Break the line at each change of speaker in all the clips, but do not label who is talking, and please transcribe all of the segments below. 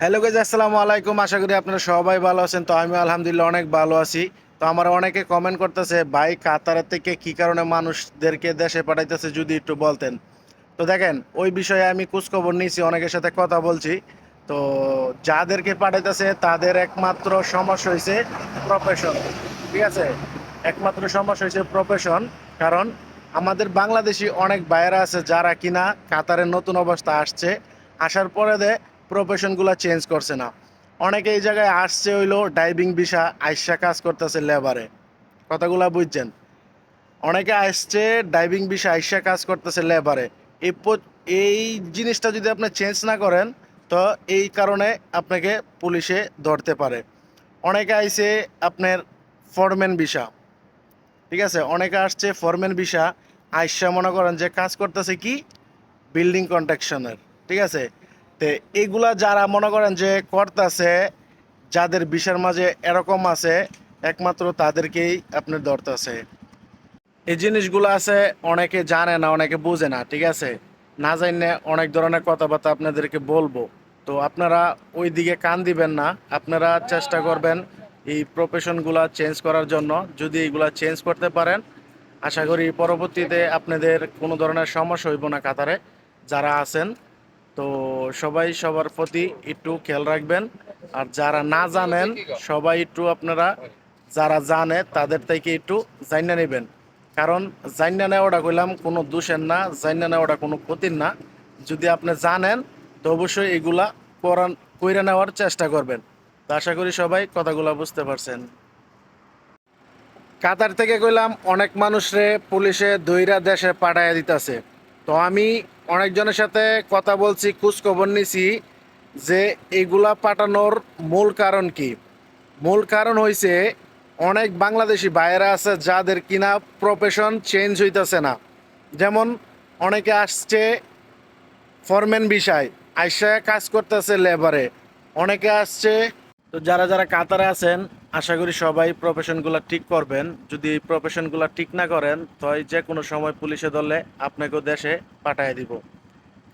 Hello guys, আসসালামু আলাইকুম। আশা করি আপনারা সবাই ভালো আছেন। তো আমি আলহামদুলিল্লাহ অনেক ভালো আছি। তো আমার অনেকে কমেন্ট করতেছে, ভাই কাতারের থেকে কি কারণে মানুষদেরকে দেশে পাঠাইতেছে যদি একটু বলতেন। তো দেখেন, ওই বিষয়ে আমি খোঁজখবর নিয়েছি, অনেকের সাথে কথা বলছি। তো যাদেরকে পাঠাইতেছে তাদের একমাত্র সমস্যা হয়েছে প্রফেশন। ঠিক আছে, একমাত্র সমস্যা হয়েছে প্রফেশন। কারণ আমাদের বাংলাদেশি অনেক ভাইয়েরা আছে যারা কিনা কাতারের নতুন অবস্থা আসছে, আসার পরে প্রফেশনগুলো চেঞ্জ করছে না। অনেকে এই জায়গায় আসছে হইলো ডাইভিং ভিসা আইসা কাজ করতেছে লেবারে। কথাগুলা বুঝছেন? অনেকে আসছে ডাইভিং ভিসা আইসা কাজ করতেছে লেবারে। এই জিনিসটা যদি আপনি চেঞ্জ না করেন, তো এই কারণে আপনাকে পুলিশে ধরতে পারে। অনেকে আইছে আপনার ফরম্যান ভিসা। ঠিক আছে, অনেকে আসছে ফরম্যান ভিসা আইসা মনে করেন যে কাজ করতেছে কি বিল্ডিং কন্ট্রাকশনের। ঠিক আছে, তো এগুলা যারা মনে করেন যে করতেছে, যাদের বিষয়ের মাঝে এরকম আছে, একমাত্র তাদেরকেই আপনার ধরতেছে। এই জিনিসগুলো আছে, অনেকে জানে না, অনেকে বুঝে না। ঠিক আছে, না জানলে অনেক ধরনের কথাবার্তা আপনাদেরকে বলবো। তো আপনারা ওই দিকে কান দিবেন না, আপনারা চেষ্টা করবেন এই প্রফেশনগুলা চেঞ্জ করার জন্য। যদি এইগুলা চেঞ্জ করতে পারেন, আশা করি পরবর্তীতে আপনাদের কোনো ধরনের সমস্যা হইব না কাতারে যারা আছেন। তো সবাই সবার প্রতি একটু খেয়াল রাখবেন। আর যারা না জানেন, সবাই একটু আপনারা যারা জানে তাদের থেকে একটু জাইনা নেবেন। কারণ জাইনা নেওয়াটা কইলাম কোনো দোষের না, জাইনা নেওয়াটা কোনো ক্ষতির না। যদি আপনি জানেন, তো অবশ্যই এগুলা কইরা নেওয়ার চেষ্টা করবেন। তো আশা করি সবাই কথাগুলো বুঝতে পারছেন। কাতার থেকে কইলাম অনেক মানুষরে পুলিশে দইরা দেশে পাঠাইয়া দিতেছে। তো আমি অনেকজনের সাথে কথা বলছি, খোঁজ খবর নিছি যে এগুলা পাঠানোর মূল কারণ কি। মূল কারণ হইছে অনেক বাংলাদেশি ভাইয়েরা আছে যাদের কিনা প্রফেশন চেঞ্জ হইতেছে না। যেমন অনেকে আসছে ফরম্যান বিষয় আইসা কাজ করতেছে লেবারে, অনেকে আসছে। তো যারা যারা কাতারে আছেন, আশা করি সবাই প্রফেশনগুলো ঠিক করবেন। যদি এই প্রফেশনগুলো ঠিক না করেন, তো যে কোনো সময় পুলিশে ধরলে আপনাকেও দেশে পাঠিয়ে দিব।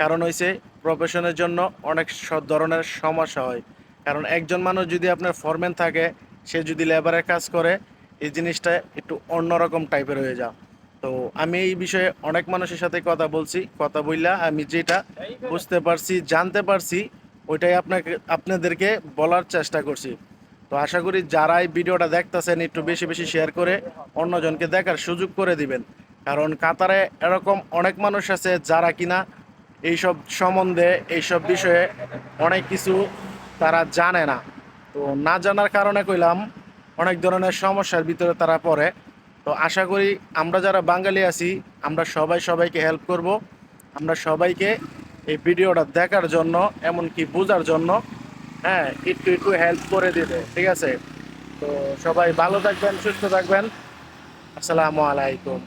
কারণ হইছে প্রফেশনের জন্য অনেক সব ধরনের সমস্যা হয়। কারণ একজন মানুষ যদি আপনার ফরম্যান থাকে, সে যদি লেবারের কাজ করে, এই জিনিসটা একটু অন্যরকম টাইপের হয়ে যায়। তো আমি এই বিষয়ে অনেক মানুষের সাথে কথা বলছি, কথা বললা আমি যেটা বুঝতে পারছি, জানতে পারছি, ওইটাই আপনাদেরকে বলার চেষ্টা করছি। তো আশা করি যারা এই ভিডিওটা দেখতেছেন একটু বেশি বেশি শেয়ার করে অন্যজনকে দেখার সুযোগ করে দিবেন। কারণ কাতারে এরকম অনেক মানুষ আছে যারা কিনা এইসব সম্বন্ধে, এইসব বিষয়ে অনেক কিছু তারা জানে না। তো না জানার কারণে কইলাম অনেক ধরনের সমস্যার ভিতরে তারা পড়ে। তো আশা করি আমরা যারা বাঙালি আছি, আমরা সবাই সবাইকে হেল্প করব। আমরা সবাইকে এই ভিডিওটা দেখার জন্য, এমনকি বোঝার জন্য, হ্যাঁ, একটু একটু হেল্প করে দিবে। ঠিক আছে, তো সবাই ভালো থাকবেন, সুস্থ থাকবেন। আসসালামু আলাইকুম।